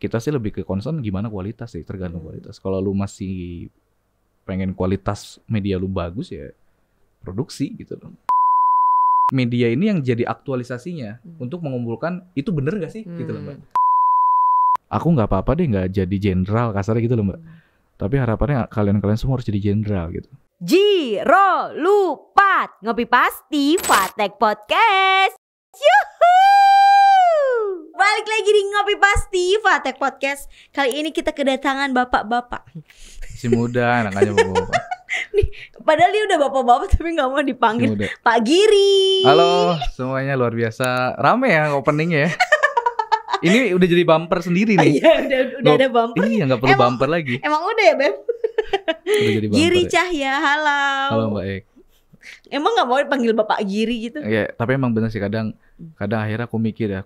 kita sih lebih ke concern gimana kualitas sih, tergantung kualitas. Kalau lu masih pengen kualitas media lu bagus ya produksi gitu loh. Media ini yang jadi aktualisasinya untuk mengumpulkan itu bener gak sih gitu loh Mbak. Aku nggak apa-apa deh nggak jadi jenderal kasarnya gitu loh Mbak. Tapi harapannya kalian semua harus jadi jenderal gitu. Jiro Lupat Ngopi Pasti Fatek Podcast. Yuhu! Balik lagi di Ngopi Pasti Fatek Podcast. Kali ini kita kedatangan bapak-bapak. Si muda anaknya bapak-bapak. Nih, padahal dia udah bapak-bapak tapi gak mau dipanggil Si Pak Giri. Halo semuanya, luar biasa. Rame ya openingnya ya. Ini udah jadi bumper sendiri nih. Iya udah ada bumper. Iya gak perlu bumper lagi. Emang udah ya Beb? Udah jadi bumper. Giri Ya. Cahya, halo. Halo Mbak Ek. Emang gak mau dipanggil Bapak Giri gitu? Ya, tapi emang bener sih kadang akhirnya aku mikir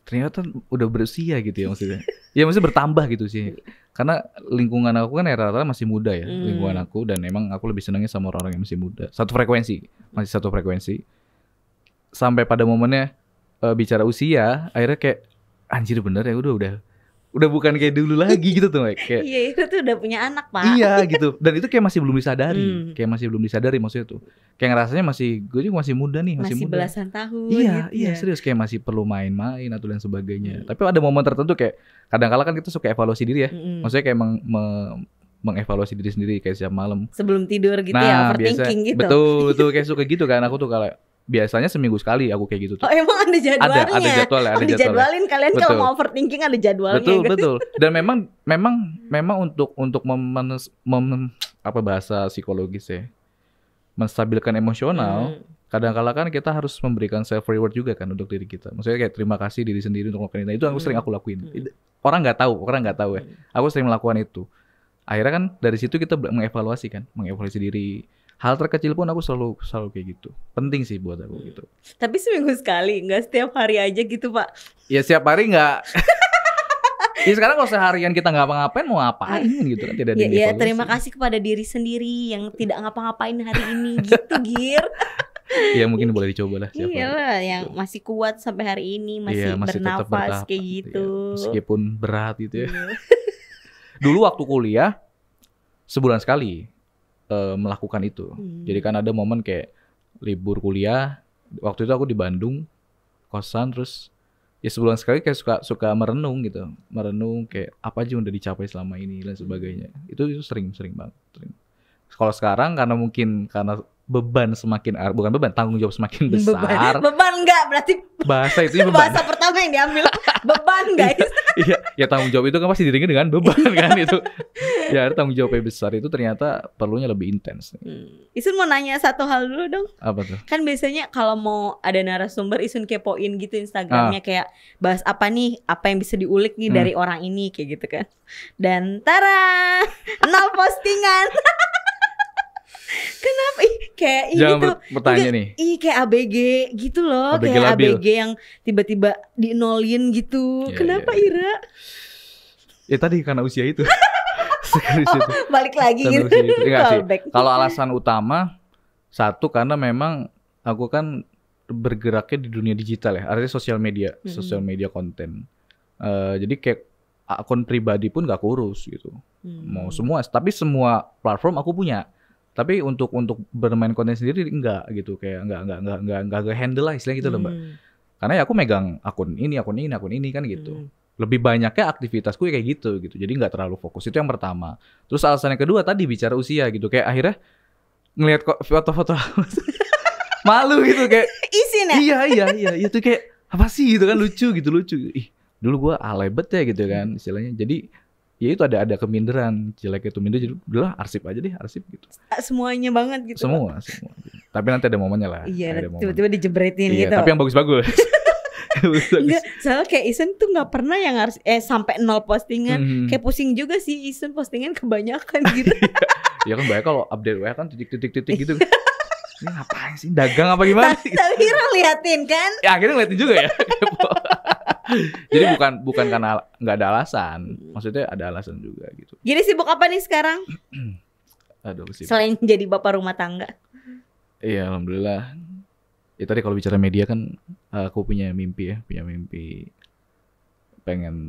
ternyata udah berusia gitu ya maksudnya. Ya maksudnya bertambah gitu sih. Karena lingkungan aku kan rata-rata masih muda ya, lingkungan aku, dan emang aku lebih senangnya sama orang-orang yang masih muda. Masih satu frekuensi. Sampai pada momennya bicara usia, akhirnya kayak anjir bener ya udah bukan kayak dulu lagi gitu tuh kayak. Iya itu tuh udah punya anak Pak. Iya gitu. Dan itu kayak masih belum disadari, maksudnya tuh. Kayak ngerasanya gue juga masih muda nih, masih muda. Belasan tahun. Iya, gitu iya ya. serius kayak masih perlu main-main atau lain sebagainya. Tapi ada momen tertentu kayak kadang-kala kan kita suka evaluasi diri ya. Maksudnya kayak mengevaluasi diri sendiri kayak setiap malam. Sebelum tidur gitu ya, overthinking gitu. Betul kayak suka gitu kan. Aku tuh kalau biasanya seminggu sekali aku kayak gitu tuh. Oh emang ada jadwalnya? Ada jadwalnya. Dijadwalin kalian kalau mau overthinking ada jadwalnya. Betul. Dan memang untuk apa bahasa psikologis ya, menstabilkan emosional. Kadang-kala kan kita harus memberikan self reward juga kan untuk diri kita. Maksudnya kayak terima kasih diri sendiri untuk melakukan itu. Itu sering aku lakuin. Orang nggak tahu ya. Aku sering melakukan itu. Akhirnya kan dari situ kita mengevaluasi diri. Hal terkecil pun aku selalu kayak gitu. Penting sih buat aku gitu. Tapi seminggu sekali, nggak setiap hari aja gitu Pak? Ya setiap hari nggak. Ya sekarang kalau seharian kita nggak ngapa-ngapain mau ngapain gitu kan, tidak ada yang Ya dievaluasi. terima kasih kepada diri sendiri yang tidak ngapa-ngapain hari ini gitu Gir. Ya mungkin boleh dicoba lah. Iyalah yang masih kuat sampai hari ini, masih tetap bernafas kayak gitu. Ya, meskipun berat gitu ya. Dulu waktu kuliah sebulan sekali melakukan itu. Jadi kan ada momen kayak libur kuliah. Waktu itu aku di Bandung kosan, terus ya sebulan sekali kayak suka merenung gitu. Merenung kayak apa aja udah dicapai selama ini dan sebagainya. Itu sering banget. Kalau sekarang karena beban bukan beban, tanggung jawab semakin besar. Beban enggak, berarti bahasa itu beban. Bahasa pertama yang diambil beban guys. Iya, ya tanggung jawab itu kan pasti diringi dengan beban kan itu. Ya tanggung jawabnya besar itu ternyata perlunya lebih intens. Isun mau nanya satu hal dulu dong. Apa tuh? Kan biasanya kalau mau ada narasumber Isun kepoin gitu Instagramnya kayak bahas apa nih, apa yang bisa diulik nih dari orang ini kayak gitu kan. Dan tara 0 postingan. Kenapa? Kayak jangan gitu. bertanya nih. Kayak ABG gitu loh. ABG kayak labil. ABG yang tiba-tiba di-nolin gitu. Kenapa Ira? Ya tadi karena usia itu. Balik lagi karena gitu. Usia itu. Enggak sih. Callback. Kalau alasan utama satu karena memang aku kan bergeraknya di dunia digital ya. Artinya sosial media konten. Jadi kayak akun pribadi pun gak kurus gitu. Mau semua, tapi semua platform aku punya. Tapi untuk bermain konten sendiri enggak gitu, kayak enggak handle lah istilahnya gitu loh Mbak. Karena ya aku megang akun ini kan gitu. Lebih banyaknya aktivitasku kayak gitu. Jadi enggak terlalu fokus. Itu yang pertama. Terus alasan yang kedua tadi bicara usia gitu, kayak akhirnya ngelihat foto-foto malu gitu kayak Isin ya? Iya itu kayak apa sih gitu kan, lucu. Ih, dulu gua alay bet ya gitu kan istilahnya. Jadi ya itu ada keminderan, jelek itu minder, jadi udahlah arsip gitu. Semuanya banget gitu. Semua. Tapi nanti ada momennya lah. Iya, tiba-tiba dijebretin gitu. Tapi yang bagus-bagus. Enggak, soalnya kayak Isen tuh gak pernah yang harus sampai 0 postingan. Kayak pusing juga sih Isen postingan kebanyakan gitu. Ya kan banyak kalau update WA kan titik gitu. Ini ngapain sih, dagang apa gimana? Tapi orang liatin kan? Ya akhirnya ngeliatin juga ya. Jadi bukan karena nggak ada alasan, maksudnya ada alasan juga gitu. Jadi sibuk apa nih sekarang? Aduh sibuk. Selain jadi bapak rumah tangga. Iya alhamdulillah. Ya tadi kalau bicara media kan aku punya mimpi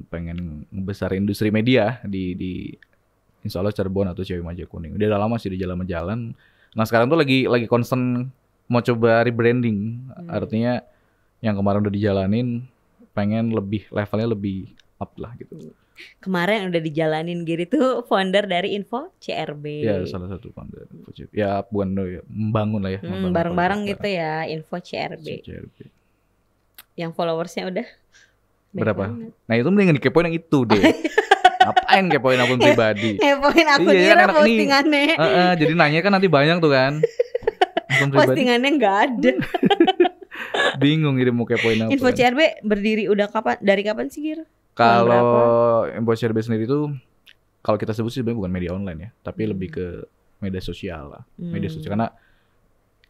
pengen ngebesar industri media di Insya Allah Cirebon atau Cimahi Kuning. Udah lama sih di jalan. Nah sekarang tuh lagi concern mau coba rebranding. Artinya yang kemarin udah dijalanin pengen levelnya lebih up lah gitu. Kemarin udah dijalanin Giri tuh founder dari Info CRB. Ya salah satu founder Info CRB. Ya bukan ya, membangun lah ya. Bareng-bareng gitu ya Info CRB. Yang followersnya udah berapa? Nah itu mendingan dikepoin yang itu deh. Ngapain kepoin akun pribadi? Ngepoin akun iya, kan postingannya. Jadi nanya kan nanti banyak tuh kan. Postingannya nggak ada. Bingung ini mau kepoin apa. Info CRB berdiri udah dari kapan sih Gir? Kalau Info CRB sendiri tuh kalau kita sebut sih sebenarnya bukan media online ya, tapi lebih ke media sosial lah. Media sosial karena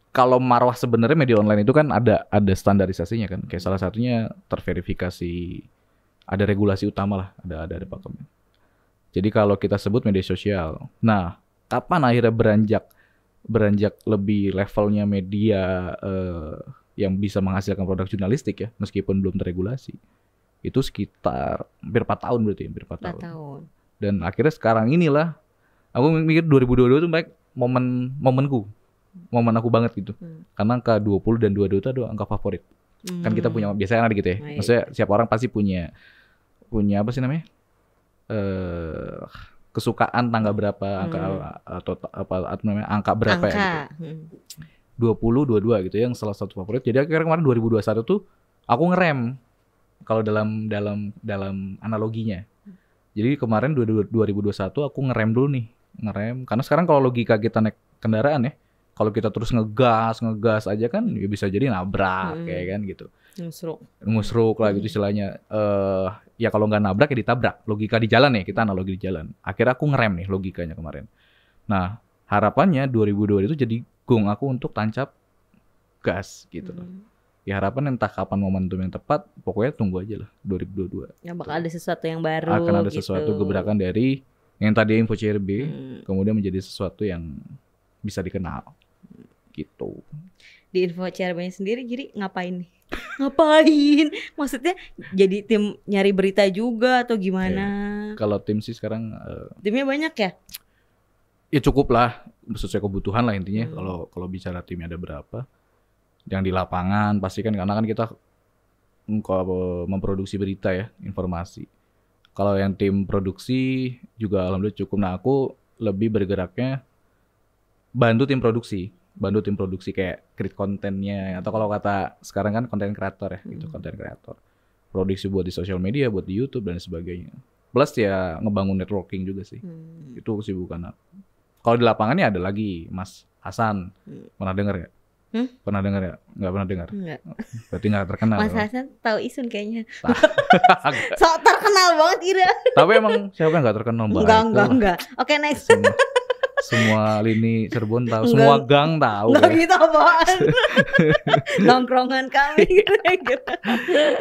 kalau marwah sebenarnya media online itu kan ada standarisasinya kan. Kayak salah satunya terverifikasi, ada regulasi utama lah, ada pakemnya. Jadi kalau kita sebut media sosial. Nah, kapan akhirnya beranjak lebih levelnya media yang bisa menghasilkan produk jurnalistik ya, meskipun belum terregulasi. Itu sekitar hampir 4 tahun berarti, hampir 4 tahun. Dan akhirnya sekarang inilah aku mikir 2022 tuh baik momenku. Momen aku banget gitu. Karena angka 20 dan 22 itu adalah angka favorit. Kan kita punya biasanya ada gitu ya. Maksudnya setiap orang pasti punya apa sih namanya? Kesukaan tanggal berapa, angka atau apa namanya? Angka berapa ya gitu. 20, 22 gitu yang salah satu favorit. Jadi akhirnya kemarin 2021 tuh aku ngerem kalau dalam analoginya. Jadi kemarin 2021 aku ngerem dulu nih. Karena sekarang kalau logika kita naik kendaraan ya, kalau kita terus ngegas aja kan ya bisa jadi nabrak kayak kan gitu. Ngusruk lah gitu istilahnya. Ya kalau nggak nabrak ya ditabrak. Logika di jalan ya, kita analogi di jalan. Akhirnya aku ngerem nih logikanya kemarin. Nah harapannya 2022 itu jadi gong aku untuk tancap gas gitu loh. Ya harapan entah kapan momentum yang tepat, pokoknya tunggu aja lah 2022. Ya bakal ada sesuatu yang baru. Akan ada sesuatu gebrakan dari yang tadi Info CRB, kemudian menjadi sesuatu yang bisa dikenal. Gitu. Di Info CRB-nya sendiri jadi ngapain nih? Ngapain? Maksudnya jadi tim nyari berita juga atau gimana? Kalau tim sih sekarang timnya banyak ya? Ya cukup lah, sesuai kebutuhan lah intinya. Kalau bicara timnya ada berapa, yang di lapangan pasti kan karena kan kita memproduksi berita ya, informasi. Kalau yang tim produksi juga alhamdulillah cukup. Nah aku lebih bergeraknya bantu tim produksi kayak create kontennya atau kalau kata sekarang kan konten kreator ya, gitu konten kreator. Produksi buat di sosial media, buat di YouTube dan sebagainya. Plus ya ngebangun networking juga sih. Itu kesibukan aku. Kalau di lapangannya ada lagi Mas Hasan. Pernah dengar ya? Pernah dengar ya? Nggak pernah dengar? Enggak. Berarti nggak terkenal. Mas Hasan tahu Isun kayaknya. So terkenal banget Ira. Tapi emang siapa yang nggak terkenal Mbak? Enggak. Oke, next. Semua lini Cirebon tahu, semua gang tahu. Enggak gitu apaan. Nongkrongan kami gitu.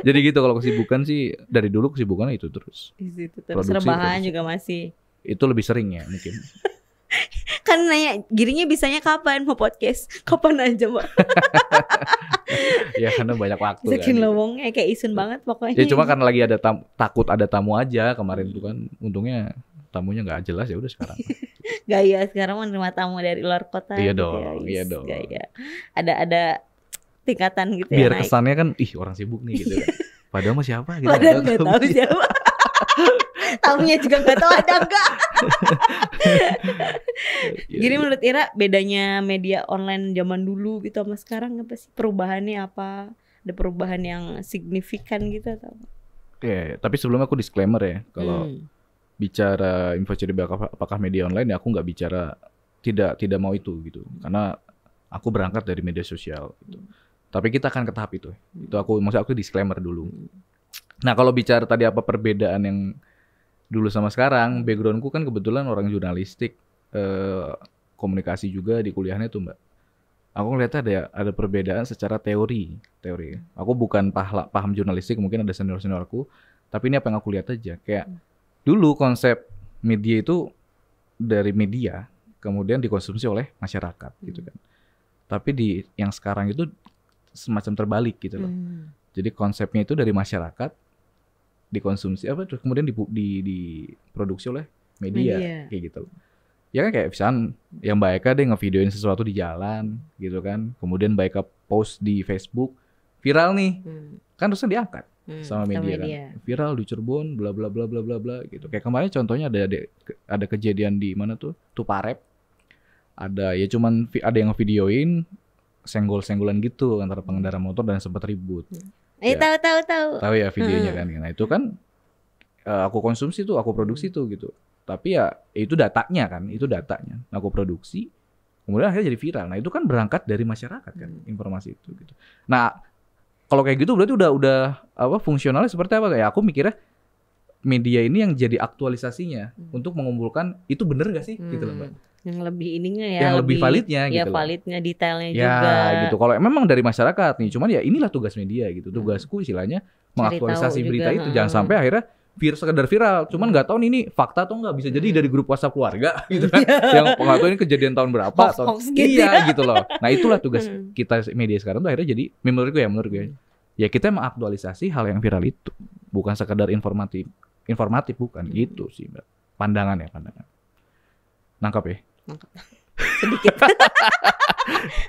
Jadi gitu kalau kesibukan sih dari dulu kesibukan itu terus. Terus rebahan juga masih. Itu lebih sering ya mungkin. Kan nanya Girinya bisanya kapan mau podcast? Kapan aja Mbak. Ya karena banyak waktu. Saking kan, lowongnya kayak Isun banget pokoknya. Ya cuma karena lagi ada takut ada tamu aja kemarin tuh kan. Untungnya tamunya nggak jelas ya udah sekarang. Gaya sekarang menerima tamu dari luar kota. Iya gitu dong, ya, iya dong. Gaya. Ada tingkatan gitu biar ya. Biar kesannya kan orang sibuk nih gitu kan. Padahal mah siapa gitu. Padahal nggak tahu siapa. Tamunya juga nggak tahu ada nggak. Jadi menurut Ira bedanya media online zaman dulu gitu sama sekarang apa sih? Perubahannya apa? Ada perubahan yang signifikan gitu atau apa? Ya, tapi sebelumnya aku disclaimer ya. Kalau bicara Info CRB apakah media online ya aku nggak bicara tidak mau itu gitu. Karena aku berangkat dari media sosial gitu. Tapi kita akan ke tahap itu. Itu maksud aku disclaimer dulu. Nah, kalau bicara tadi apa perbedaan yang dulu sama sekarang, backgroundku kan kebetulan orang jurnalistik, komunikasi juga di kuliahnya tuh Mbak. Aku ngeliatnya ada perbedaan secara teori. Aku bukan paham jurnalistik, mungkin ada senior-seniorku, tapi ini apa yang aku lihat aja. Kayak dulu konsep media itu dari media, kemudian dikonsumsi oleh masyarakat gitu kan. Tapi yang sekarang itu semacam terbalik gitu loh. Jadi konsepnya itu dari masyarakat dikonsumsi apa terus kemudian diproduksi oleh media kayak gitu. Ya kan kayak misalkan yang Mbak Eka deh ngevideoin sesuatu di jalan gitu kan. Kemudian Mbak Eka post di Facebook viral nih. Kan terusnya diangkat sama media kan. Viral di Cirebon bla bla bla bla bla bla gitu. Kayak kemarin contohnya ada kejadian di mana tuh Tuparep. Ada ya cuman ada yang ngevideoin senggol-senggolan gitu antara pengendara motor dan sempat ribut. Tahu. Tahu ya videonya kan. Nah, itu kan aku konsumsi tuh, aku produksi tuh gitu. Tapi ya itu datanya kan, itu datanya. Aku produksi, kemudian akhirnya jadi viral. Nah, itu kan berangkat dari masyarakat kan informasi itu gitu. Nah, kalau kayak gitu berarti udah apa fungsionalnya seperti apa? Kayak aku mikirnya media ini yang jadi aktualisasinya untuk mengumpulkan itu bener gak sih gitu loh Mbak. Yang lebih ininya ya, yang lebih validnya ya, gitu. Validnya, detailnya ya, juga. Ya gitu. Kalau memang dari masyarakat nih, cuman ya inilah tugas media gitu. Tugasku istilahnya mengaktualisasi berita itu. Jangan sampai akhirnya sekedar viral, cuman nggak tahu nih ini fakta atau nggak, bisa jadi dari grup WhatsApp keluarga gitu kan. Yang nggak tahu ini kejadian tahun berapa atau gitu gitu loh. Nah itulah tugas kita media sekarang tuh akhirnya jadi menurut gue ya kita mengaktualisasi hal yang viral itu, bukan sekedar informatif bukan gitu sih Mbak. Pandangan. Nangkap ya? Nangkap. Sedikit.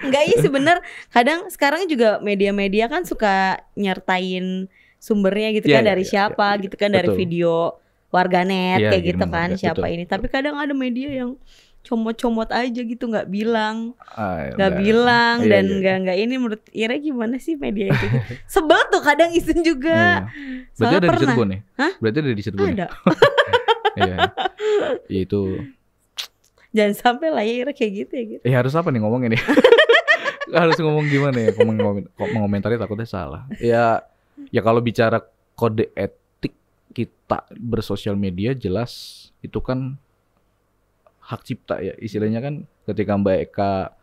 Enggak, iya sebenarnya kadang sekarang juga media-media kan suka nyertain sumbernya gitu kan, dari siapa gitu kan, dari video warganet kayak gitu kan, siapa ini. Tapi kadang ada media yang comot-comot aja gitu, nggak bilang dan nggak ini. Menurut Ira gimana sih media itu? Sebel tuh kadang Isun juga. Berarti ada di Cirebon nih? Berarti ada di Cirebon? Ada. Ya itu. Jangan sampai lah ya Ira kayak gitu ya gitu. Harus apa nih ngomongin nih? Harus ngomong gimana ya? Mengomentari takutnya salah. Ya kalau bicara kode etik kita bersosial media, jelas itu kan hak cipta ya. Istilahnya kan ketika Mbak Eka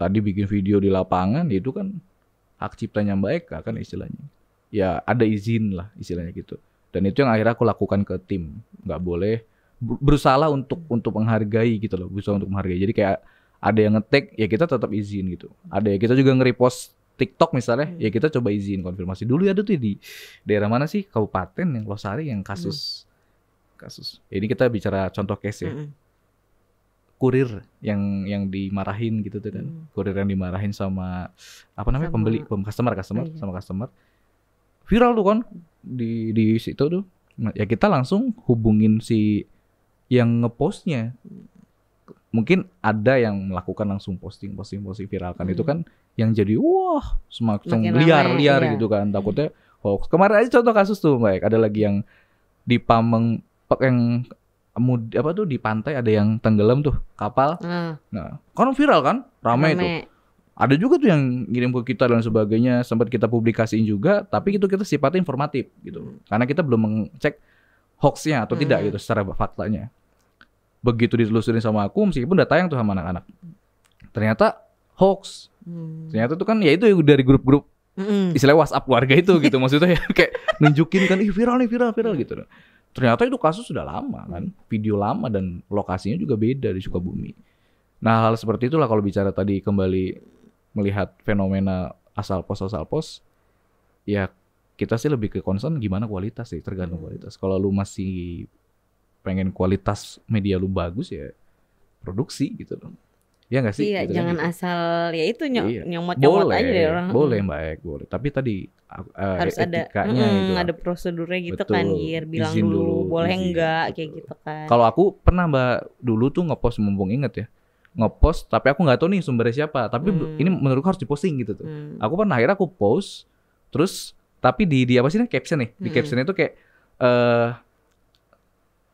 tadi bikin video di lapangan, itu kan hak ciptanya Mbak Eka kan istilahnya. Ya ada izin lah istilahnya gitu. Dan itu yang akhirnya aku lakukan ke tim. Nggak boleh, berusaha untuk menghargai gitu loh. Berusaha untuk menghargai. Jadi kayak ada yang nge-tag, ya kita tetap izin gitu. Ada yang kita juga nge-repost TikTok misalnya, ya kita coba izin konfirmasi dulu. Ada tuh di daerah mana sih, kabupaten yang Losari yang kasus. Ini kita bicara contoh case ya. Kurir yang dimarahin gitu tuh kan. Kurir yang dimarahin sama apa namanya, pembeli, customer. Viral tuh kan di situ tuh. Nah, ya kita langsung hubungin si yang ngepostnya. Mungkin ada yang melakukan langsung posting viralkan. Itu kan yang jadi wah semakin liar gitu kan. Takutnya hoax. Kemarin aja contoh kasus tuh Mbak, ada lagi yang di Pameng yang apa tuh di pantai ada yang tenggelam tuh kapal. Nah, kan viral kan, ramai itu. Ada juga tuh yang ngirim ke kita dan sebagainya, sempat kita publikasiin juga, tapi itu kita sifatnya informatif gitu. Karena kita belum mengecek hoaxnya atau tidak gitu secara faktanya. Begitu ditelusurin sama aku, meskipun udah tayang tuh sama anak-anak, ternyata hoax. Ternyata tuh kan ya itu dari grup-grup istilah WhatsApp keluarga itu gitu. Maksudnya ya kayak nunjukin kan, viral gitu. Ternyata itu kasus sudah lama kan, video lama dan lokasinya juga beda di Sukabumi. Nah hal seperti itulah kalau bicara tadi kembali melihat fenomena asal pos, ya kita sih lebih ke concern gimana kualitas sih, tergantung kualitas. Kalau lu masih pengen kualitas media lu bagus ya produksi gitu loh. Ya nggak sih? Iya, gitu jangan kan, asal ya itu nyomot aja deh orang. Boleh Mbak, boleh. Tapi tadi harus etikanya itu ada prosedurnya gitu. Betul, kan, bilang dulu boleh izin, enggak betul. Kayak gitu kan. Kalau aku pernah Mbak dulu tuh ngepost, mumpung inget ya, ngepost tapi aku nggak tahu nih sumbernya siapa. Tapi ini menurutku harus diposting gitu tuh. Aku pernah akhirnya aku post, terus tapi di apa sih nih caption nih? Di captionnya tuh kayak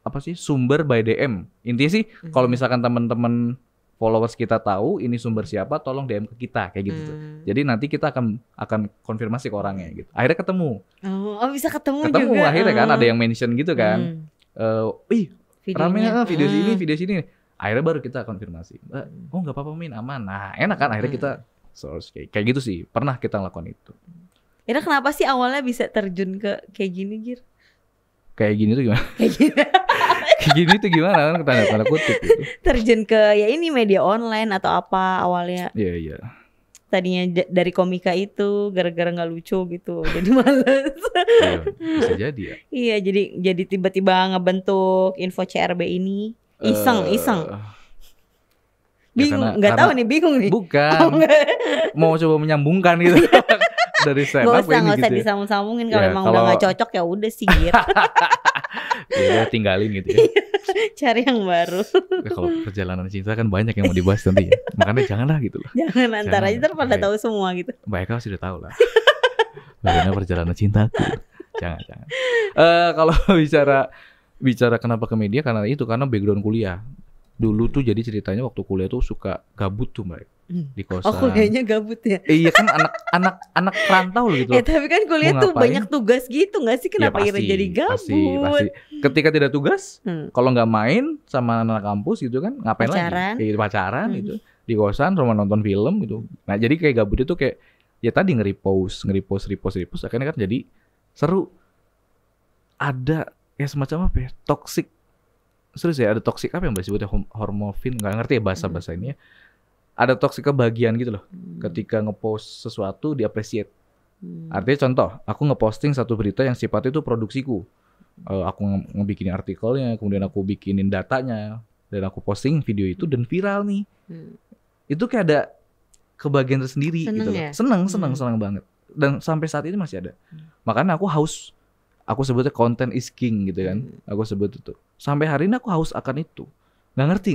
apa sih, sumber by DM. Intinya sih kalau misalkan teman-teman followers kita tahu ini sumber siapa, tolong DM ke kita kayak gitu tuh. Jadi nanti kita akan konfirmasi ke orangnya gitu. Akhirnya ketemu. Oh, bisa ketemu juga. Akhirnya kan ada yang mention gitu kan. Rame video sini. Akhirnya baru kita konfirmasi. Oh nggak apa-apa Min, aman. Nah enak kan, akhirnya kita source kayak gitu sih. Pernah kita lakukan itu. Ira kenapa sih awalnya bisa terjun ke kayak gini Gir? Kayak gini tuh gimana? Kayak gini tuh gimana kan, tanda kutip gitu. Terjun ke ya ini media online atau apa awalnya? Iya. tadinya dari komika itu gara-gara nggak lucu gitu jadi males. Iya, bisa jadi ya. Iya, jadi tiba-tiba ngebentuk info CRB ini iseng. Bingung, Ya nggak tahu nih, bingung nih. Bukan. Mau coba menyambungkan gitu. Dari stand up ini nggak usah gitu. disambung-sambungin kalau Ya, emang udah nggak cocok ya udah sih Gir. Ya tinggalin gitu ya. Cari yang baru. Ya, kalau perjalanan cinta kan banyak yang mau dibahas nanti ya. Makanya janganlah gitu loh. Jangan antar aja ntar pada Baik. tahu semua gitu. Baik, kau sudah tahu lah. Bagaimana perjalanan cintaku. Jangan. Kalau bicara kenapa ke media, karena background kuliah. Dulu tuh jadi ceritanya waktu kuliah tuh suka gabut tuh Mbak di kosan. Oh, kuliahnya gabut ya? Iya kan anak rantau gitu. Tapi kan kuliah tuh ngapain? banyak tugas gitu nggak sih? Kenapa Ya, akhirnya jadi gabut? Pasti. Ketika tidak tugas, kalau nggak main sama anak kampus gitu kan, ngapain Pacaran. lagi? Pacaran gitu. Di kosan, rumah nonton film gitu. Nah jadi kayak gabut itu kayak ya tadi nge-repost. Akhirnya kan jadi seru. Ada ya semacam apa ya? Toxic. Serius ya, ada toxic apa yang disebutnya hormofin, nggak ngerti ya bahasa ini ya. Ada toxic kebahagiaan gitu loh. Ketika ngepost sesuatu di-appreciate. Artinya contoh, aku ngeposting satu berita yang sifatnya itu produksiku. Aku ngebikinin artikelnya, kemudian aku bikinin datanya, dan aku posting video itu dan viral nih. Itu kayak ada kebahagiaan tersendiri gitu loh. Seneng banget. Dan sampai saat ini masih ada. Makanya aku haus. Aku sebutnya content is king gitu kan. Aku sebut itu. Sampai hari ini aku haus akan itu. Nggak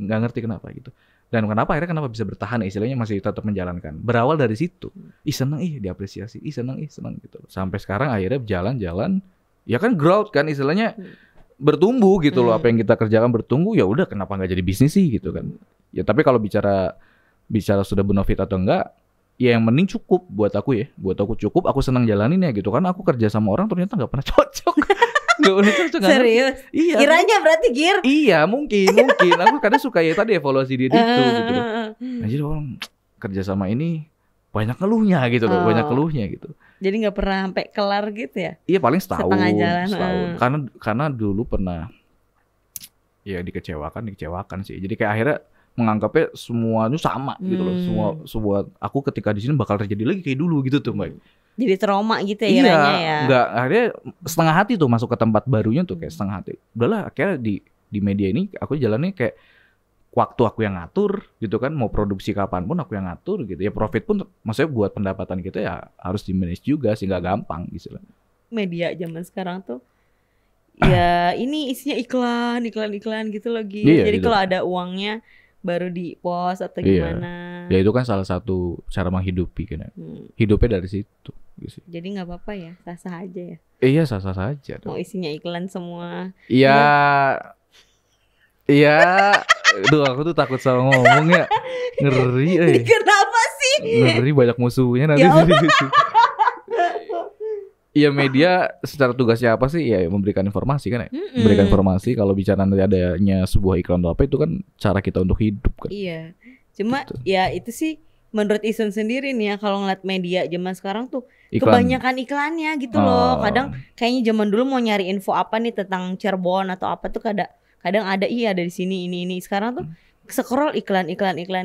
ngerti kenapa gitu. Dan kenapa bisa bertahan istilahnya masih tetap menjalankan. Berawal dari situ. Seneng diapresiasi. Seneng gitu. Sampai sekarang akhirnya jalan-jalan. Ya kan growth kan istilahnya bertumbuh gitu loh. Apa yang kita kerjakan bertumbuh, ya udah kenapa nggak jadi bisnis sih gitu kan. Ya tapi kalau bicara sudah benefit atau enggak, ya yang mending cukup buat aku cukup, aku senang jalanin ya gitu kan. Aku kerja sama orang ternyata nggak pernah cocok. Nggak pernah cocok. Serius? Iya. Kiranya berarti Gir? Iya mungkin. Aku kadang suka ya tadi evaluasi diri itu gitu loh. Nah jadi orang kerja sama ini banyak keluhnya gitu loh, gitu. Jadi nggak pernah sampai kelar gitu ya? Iya paling setahun. Setengah jalan. Karena dulu pernah ya dikecewakan sih. Jadi kayak akhirnya menganggapnya semua itu sama gitu loh. Semua aku ketika di sini bakal terjadi lagi kayak dulu gitu tuh Mbak. Jadi trauma gitu ya Iya, kiranya ya. Enggak, akhirnya setengah hati tuh masuk ke tempat barunya tuh kayak setengah hati. Udahlah akhirnya di media ini aku jalannya kayak waktu aku yang ngatur gitu kan, mau produksi kapanpun aku yang ngatur gitu. Ya profit pun maksudnya buat pendapatan kita ya harus di manage juga sih, nggak gampang gitu lah. Media zaman sekarang tuh ya ini isinya iklan gitu lagi. Iya, jadi gitu. kalau ada uangnya baru di post atau gimana. Ya itu kan salah satu cara menghidupi kan. Hidupnya dari situ gitu. Jadi nggak apa-apa ya, sah-sah aja ya. Iya sah-sah saja dong. Mau isinya iklan semua. Iya. Duh aku tuh takut sama ngomongnya. Ngeri. Kenapa sih? Ngeri banyak musuhnya nanti. Iya media secara tugasnya apa sih? Ya memberikan informasi kan ya. Memberikan informasi. Kalau bicara nanti adanya sebuah iklan atau apa itu kan cara kita untuk hidup kan. Iya. Cuma Gitu. ya itu sih menurut Isun sendiri nih ya, kalau ngeliat media zaman sekarang tuh Iklan. kebanyakan iklannya gitu loh. Kadang kayaknya zaman dulu mau nyari info apa nih tentang Cirebon atau apa tuh kadang ada ada di sini ini. Sekarang tuh scroll iklan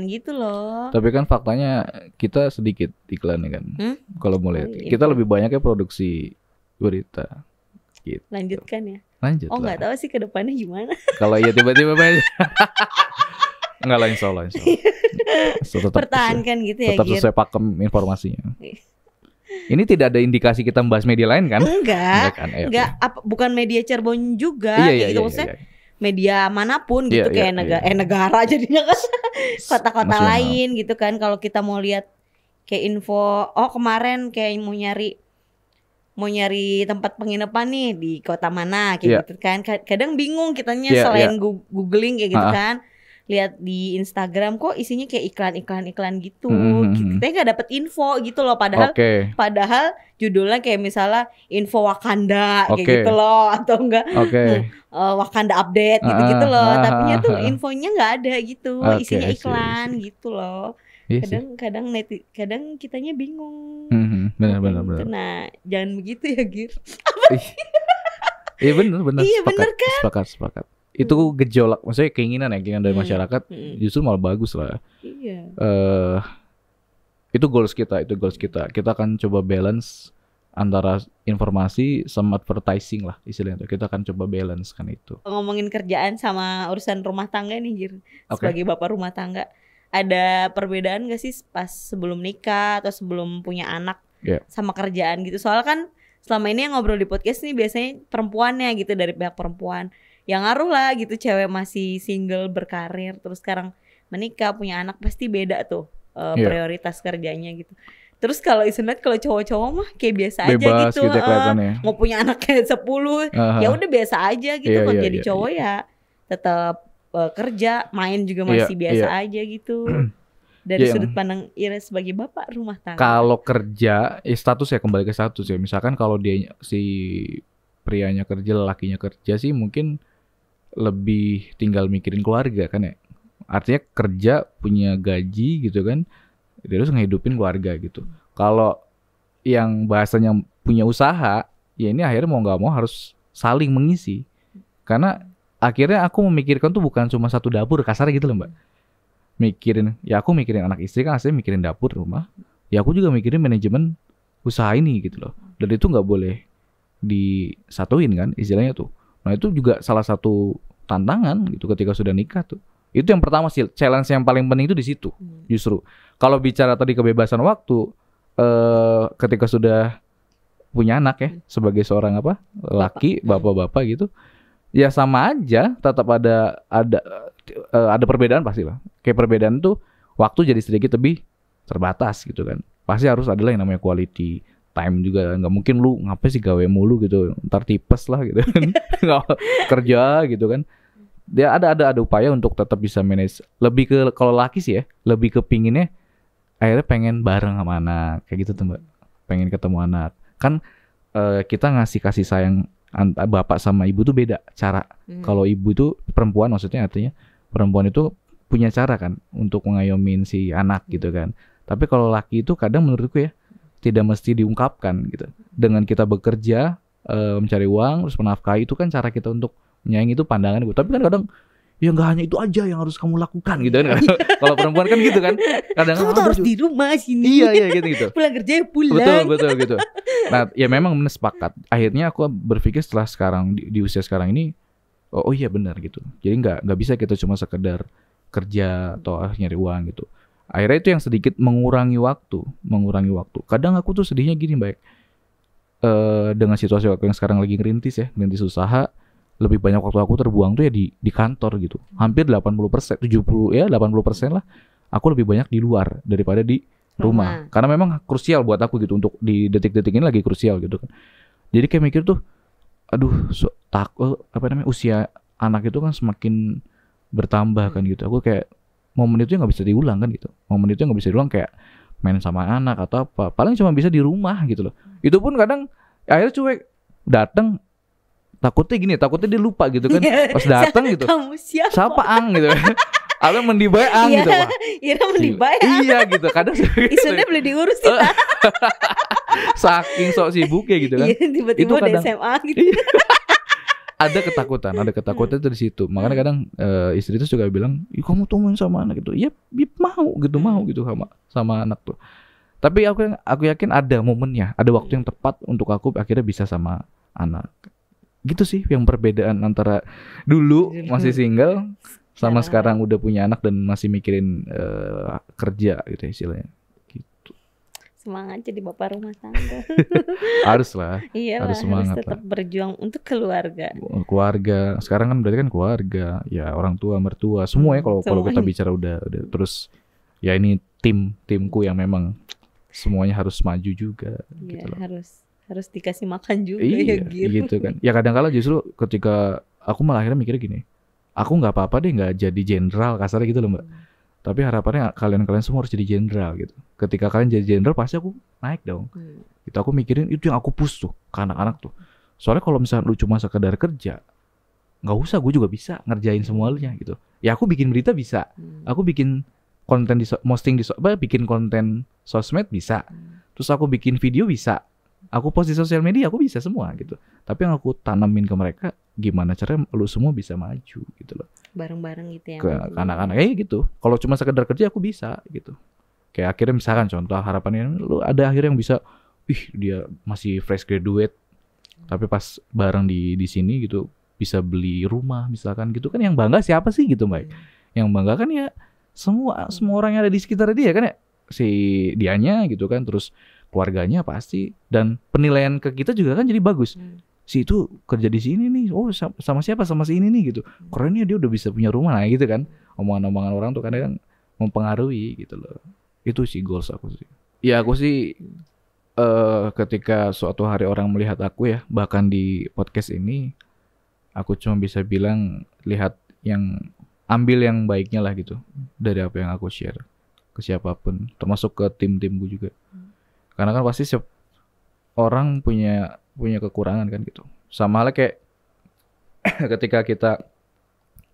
gitu loh. Tapi kan faktanya kita sedikit iklannya kan. Kalau mau lihat kita lebih banyaknya produksi berita. Gitu. Lanjutkan ya. Lanjut. Oh nggak tahu sih ke depannya gimana. Kalau iya tiba-tiba banyak. Enggak lah insya Allah. So, Pertahankan gitu ya tetap Gir. sesuai pakem informasinya. Ini tidak ada indikasi kita membahas media lain kan? Enggak. Oke. Bukan media Cirebon juga Iya, gitu maksudnya. Media manapun gitu kayak negara jadinya kan kota-kota Nasional. lain gitu kan. Kalau kita mau lihat kayak info, kemarin kayak mau nyari tempat penginapan nih di kota mana kayak gitu kan. Kadang bingung kitanya selain googling kayak gitu kan. Lihat di Instagram kok isinya kayak iklan gitu. Kita nggak dapet info gitu loh, padahal judulnya kayak misalnya info Wakanda kayak gitu loh, atau enggak Wakanda update gitu loh. Tapinya tuh infonya nggak ada gitu, isinya iklan gitu loh. Kadang kitanya bingung. Benar. Nah, jangan begitu ya Gir. Iya benar. Iya benar kan? Sepakat. Itu gejolak, maksudnya keinginan dari masyarakat justru malah bagus lah. Iya. Itu goals kita. Kita akan coba balance antara informasi sama advertising lah istilahnya. Kita akan coba balance kan itu. Ngomongin kerjaan sama urusan rumah tangga nih Jir. Oke. Sebagai bapak rumah tangga, ada perbedaan gak sih pas sebelum nikah atau sebelum punya anak sama kerjaan gitu? Soalnya kan selama ini yang ngobrol di podcast nih biasanya perempuannya gitu, dari pihak perempuan. Yang ngaruh lah gitu, cewek masih single berkarir terus sekarang menikah punya anak, pasti beda tuh prioritas kerjanya gitu. Terus kalau istilahnya kalau cowok-cowok mah kayak biasa aja Bebas gitu, gitu ya kelihatannya. mau punya anak kayak 10 ya udah biasa aja gitu. Kalau jadi cowok ya tetap kerja, main juga masih biasa aja gitu. Dari sudut pandang Ira sebagai bapak rumah tangga. Kalau kerja, status ya, kembali ke status ya. Misalkan kalau dia si prianya kerja, lelakinya kerja sih mungkin lebih tinggal mikirin keluarga kan ya. Artinya kerja, punya gaji gitu kan, terus ngehidupin keluarga gitu. Kalau yang bahasanya punya usaha, ya ini akhirnya mau nggak mau harus saling mengisi. Karena akhirnya aku memikirkan tuh bukan cuma satu dapur, kasarnya gitu loh Mbak. Aku mikirin anak istri kan, aslinya mikirin dapur rumah. Ya aku juga mikirin manajemen usaha ini gitu loh. Dan itu nggak boleh disatuin kan istilahnya tuh. Nah itu juga salah satu tantangan gitu ketika sudah nikah tuh. Itu yang pertama sih, challenge yang paling penting itu di situ. Justru kalau bicara tadi kebebasan waktu, ketika sudah punya anak ya, sebagai seorang laki, bapak-bapak gitu, ya sama aja, tetap ada perbedaan pasti lah. Kayak perbedaan tuh waktu jadi sedikit lebih terbatas gitu kan. Pasti harus adalah yang namanya quality time juga. Nggak mungkin lu ngapain sih gawe mulu gitu, ntar tipes lah gitu kan. Kerja gitu kan. Dia ada upaya untuk tetap bisa manage. Lebih ke kalau laki sih ya, lebih ke pinginnya akhirnya pengen bareng sama anak kayak gitu tuh Mbak. Pengen ketemu anak. Kan kita ngasih kasih sayang bapak sama ibu tuh beda cara. Kalau ibu itu perempuan, maksudnya artinya perempuan itu punya cara kan untuk mengayomin si anak gitu kan. Tapi kalau laki itu kadang menurutku ya tidak mesti diungkapkan gitu. Dengan kita bekerja, mencari uang, terus menafkahi, itu kan cara kita untuk menyayangi, itu pandangan gue. Tapi kan kadang ya nggak hanya itu aja yang harus kamu lakukan gitu kan. Kalau perempuan kan gitu kan. Kadang kamu tuh harus di rumah sini. Iya gitu. Pulang kerja ya pulang. Betul gitu. Nah ya memang sepakat. Akhirnya aku berpikir setelah sekarang di usia sekarang ini, oh iya benar gitu. Jadi nggak bisa kita cuma sekedar kerja atau nyari uang gitu. Akhirnya itu yang sedikit mengurangi waktu. Kadang aku tuh sedihnya gini baik, dengan situasi waktu yang sekarang lagi ngerintis usaha, lebih banyak waktu aku terbuang tuh ya di kantor gitu. Hampir 80%, 80% lah. Aku lebih banyak di luar daripada di rumah. Karena memang krusial buat aku gitu, untuk di detik-detik ini lagi krusial gitu kan. Jadi kayak mikir tuh, aduh usia anak itu kan semakin bertambah kan gitu. Aku kayak momen itu nggak bisa diulang kan gitu. Momen itu nggak bisa diulang, kayak main sama anak atau apa. Paling cuma bisa di rumah gitu loh. Itu pun kadang akhirnya cuek datang. Takutnya dia lupa gitu kan. Pas datang gitu. Kamu siapa Ang gitu. Atau mendibai Ang gitu. Wah, Ira mendibai Ang. Iya gitu. Kadang isunya boleh diurus ya. Saking sok sibuk ya gitu kan. Tiba-tiba itu ada SMA gitu. Ada ketakutan itu di situ. Makanya kadang istri itu juga bilang, kamu tuh main sama anak gitu. Ya mau gitu sama anak tuh. Tapi aku yakin ada momennya, ada waktu yang tepat untuk aku akhirnya bisa sama anak. Gitu sih yang perbedaan antara dulu masih single sama sekarang udah punya anak dan masih mikirin kerja gitu istilahnya. Gitu. Semangat jadi bapak rumah tangga. Harus lah. Iyalah, harus semangat tetap berjuang untuk keluarga. Sekarang kan berarti kan keluarga, ya orang tua, mertua, semua ya kalau kita bicara udah terus ya ini timku yang memang semuanya harus maju juga. Iya, gitu loh. Harus dikasih makan juga iya, ya gitu kan. Ya kadang-kala justru ketika aku malah akhirnya mikirnya gini, aku nggak apa-apa deh nggak jadi jenderal, kasarnya gitu loh Mbak. Tapi harapannya kalian semua harus jadi jenderal gitu. Ketika kalian jadi jenderal pasti aku naik dong. Gitu, aku mikirin itu yang aku push tuh ke anak-anak tuh. Soalnya kalau misalnya lu cuma sekedar kerja, nggak usah, gue juga bisa ngerjain semuanya gitu. Ya aku bikin berita bisa, aku bikin konten bikin konten sosmed bisa. Terus aku bikin video bisa. Aku post di sosial media, aku bisa semua gitu. Tapi yang aku tanamin ke mereka, gimana caranya lu semua bisa maju gitu loh. Bareng-bareng gitu ya. Ke anak-anak gitu. Kalau cuma sekedar kerja aku bisa gitu. Kayak akhirnya misalkan contoh harapannya lu ada akhirnya yang bisa, dia masih fresh graduate tapi pas bareng di sini gitu bisa beli rumah misalkan gitu kan, yang bangga siapa sih gitu Mbak? Yang bangga kan ya semua orang yang ada di sekitar dia kan ya, si dianya gitu kan, terus keluarganya pasti, dan penilaian ke kita juga kan jadi bagus. Si itu kerja di sini nih, sama siapa, sama si ini nih gitu, kerennya dia udah bisa punya rumah, nah gitu kan. Omongan-omongan orang tuh kadang mempengaruhi gitu loh. Itu sih goals aku sih. Ya aku sih ketika suatu hari orang melihat aku ya, bahkan di podcast ini, aku cuma bisa bilang ambil yang baiknya lah gitu dari apa yang aku share ke siapapun, termasuk ke tim-timku juga. Karena kan pasti setiap orang punya kekurangan kan gitu. Sama halnya kayak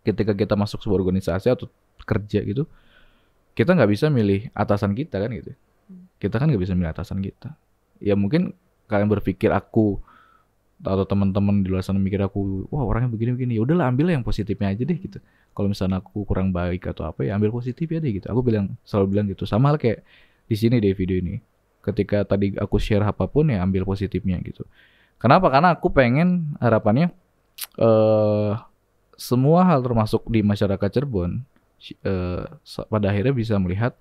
ketika kita masuk sebuah organisasi atau kerja gitu, kita nggak bisa milih atasan kita kan gitu. Kita kan nggak bisa milih atasan kita. Ya mungkin kalian berpikir aku atau teman-teman di luar sana mikir aku, wah orangnya begini-begini, ya udahlah ambil yang positifnya aja deh gitu. Kalau misalnya aku kurang baik atau apa ya ambil positif ya deh gitu. Aku selalu bilang gitu. Sama hal kayak di sini deh video ini. Ketika tadi aku share apapun ya ambil positifnya gitu. Kenapa? Karena aku pengen harapannya semua hal termasuk di masyarakat Cirebon pada akhirnya bisa melihat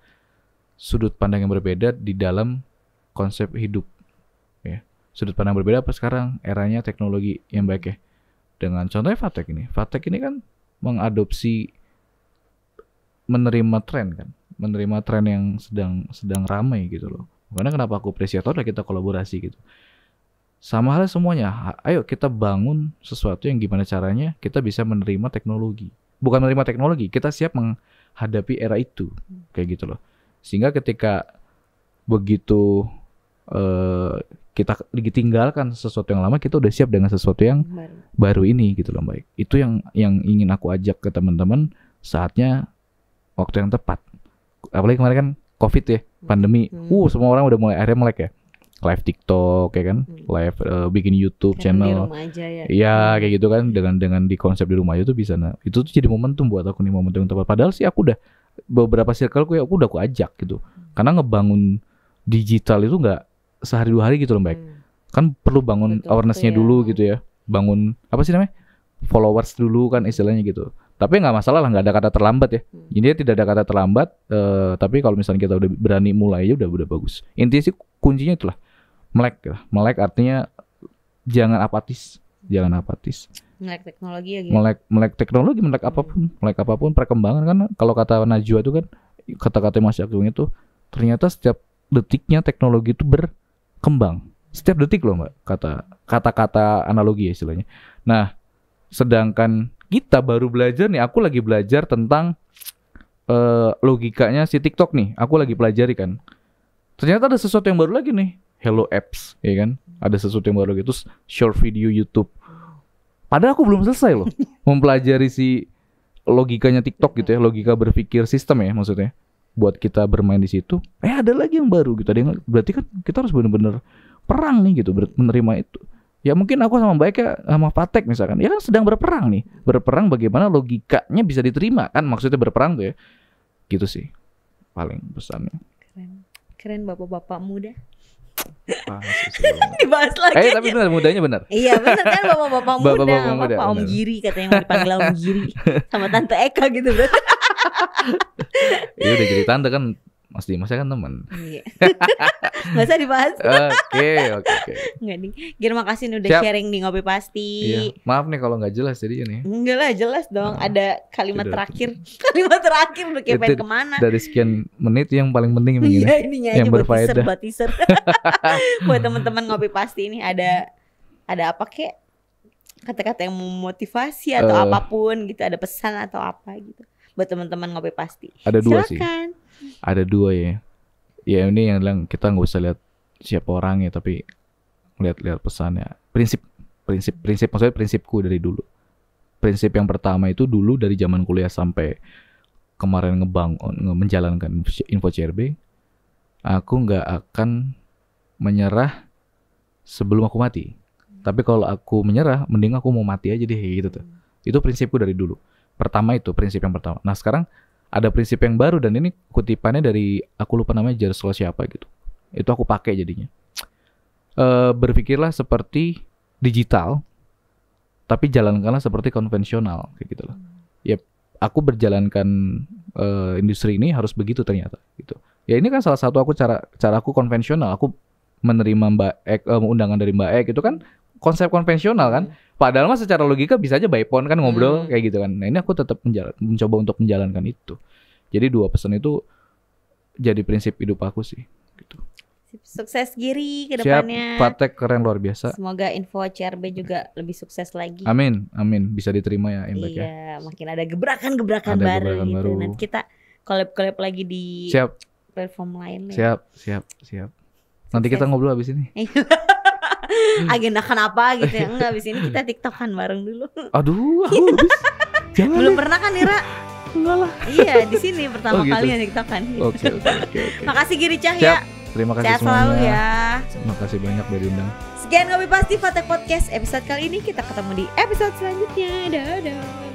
sudut pandang yang berbeda di dalam konsep hidup ya. Sudut pandang berbeda apa sekarang eranya teknologi yang baik ya. Dengan contohnya Fatek ini kan mengadopsi menerima tren yang sedang ramai gitu loh. Karena kenapa aku apresiator lah kita kolaborasi gitu. Sama halnya semuanya, ayo kita bangun sesuatu yang gimana caranya kita bisa menerima teknologi. Bukan menerima teknologi, kita siap menghadapi era itu kayak gitu loh. Sehingga ketika begitu kita ditinggalkan sesuatu yang lama, kita udah siap dengan sesuatu yang baru ini gitu loh Mbak. Itu yang ingin aku ajak ke teman-teman, saatnya waktu yang tepat. Apalagi kemarin kan COVID ya, pandemi. Semua orang udah akhirnya melek ya. Live TikTok ya kan, live bikin YouTube channel. Di rumah aja ya. Iya kayak gitu kan, dengan di konsep di rumah aja tuh bisa. Nah, itu tuh jadi momentum buat aku nih, momentum yang tepat. Padahal sih aku udah beberapa circleku ya aku ajak gitu. Karena ngebangun digital itu nggak sehari dua hari gitu loh Mbak. Kan perlu bangun awareness-nya dulu gitu ya. Bangun apa sih namanya? Followers dulu kan istilahnya gitu. Tapi nggak masalah lah, nggak ada kata terlambat ya. Intinya tidak ada kata terlambat. Tapi kalau misalnya kita udah berani mulai aja udah bagus. Intinya sih kuncinya itulah melek artinya jangan apatis. Melek teknologi ya gitu. Melek teknologi, melek apapun perkembangan kan. Kalau kata Najwa itu kan kata-kata Mas Agung itu ternyata setiap detiknya teknologi itu berkembang. Setiap detik loh Mbak, kata-kata analogi ya istilahnya. Nah, sedangkan kita baru belajar nih, aku lagi belajar tentang logikanya si TikTok nih. Aku lagi pelajari kan. Ternyata ada sesuatu yang baru lagi nih, Hello Apps, ya kan? Ada sesuatu yang baru lagi, terus short video YouTube. Padahal aku belum selesai loh mempelajari si logikanya TikTok gitu ya, logika berpikir sistem ya maksudnya. Buat kita bermain di situ, ada lagi yang baru gitu. Berarti kan kita harus benar-benar perang nih gitu, menerima itu. Ya mungkin aku sama Mbak Eka sama Fatek misalkan, ya kan sedang berperang nih. Berperang bagaimana logikanya bisa diterima kan, maksudnya berperang tuh ya. Gitu sih paling pesannya. Keren bapak-bapak muda. Dibahas lagi. Tapi benar mudanya benar. Iya benar kan bapak-bapak muda. Bapak Om Giri katanya mau dipanggil Om Giri sama Tante Eka gitu bro. Iya udah jadi tante kan, Mas kan teman. Iya. Gak usah dibahas. Oke. Nggak nih. Terima kasih udah sharing di Ngopi Pasti. Iya. Maaf nih kalau nggak jelas jadi ini. Enggak lah, jelas dong. Ada kalimat terakhir. Kalimat terakhir udah kayak pengen kemana? Dari sekian menit yang paling penting begini. Iya, ininya yang aja berfaedah. buat teaser. Buat teman-teman Ngopi Pasti ini ada apa kek? Kata-kata yang memotivasi atau apapun gitu, ada pesan atau apa gitu. Buat teman-teman Ngopi Pasti. Ada dua Silakan. sih. Ada dua ya. Ya ini yang bilang kita nggak usah lihat siapa orangnya, tapi lihat pesannya. Prinsip maksudnya prinsipku dari dulu. Prinsip yang pertama itu dulu dari zaman kuliah sampai kemarin menjalankan Info CRB, aku nggak akan menyerah sebelum aku mati. Tapi kalau aku menyerah, mending aku mau mati aja deh gitu tuh. Itu prinsipku dari dulu. Pertama itu prinsip yang pertama. Nah sekarang ada prinsip yang baru dan ini kutipannya dari aku lupa namanya Jaroslaw siapa gitu. Itu aku pakai jadinya. Berpikirlah seperti digital, tapi jalankanlah seperti konvensional kayak gitu loh. Ya aku berjalankan industri ini harus begitu ternyata gitu. Ya ini kan salah satu aku cara aku konvensional. Aku menerima Mbak Ek, undangan dari Mbak Ek itu kan konsep konvensional kan. Padahal mah secara logika bisa aja by phone kan ngobrol kayak gitu kan. Nah ini aku tetap mencoba untuk menjalankan itu. Jadi 2 pesan itu jadi prinsip hidup aku sih gitu. Sukses Giri ke Siap, depannya. Fatek keren luar biasa. Semoga info CRB juga lebih sukses lagi. Amin, amin. Bisa diterima ya Impact ya. Iya, makin ada gebrakan-gebrakan Ada baru gebrakan gitu. baru. Nanti kita collab lagi di Siap, platform lain. Ya. siap. Nanti kita ngobrol abis ini. Agendakan apa gitu ya? Enggak, abis ini kita TikTokan bareng dulu. Aduh, aku habis. Jangan. Belum pernah kan Ira? Enggak lah. Iya, di sini pertama gitu. kali TikTokan. Oke. Makasih Giri Cahya. Siap. Terima kasih Sehat semuanya. selalu ya. Terima kasih banyak udah diundang. Sekian Ngopi Pasti Fatek Podcast episode kali ini. Kita ketemu di episode selanjutnya. Dadah.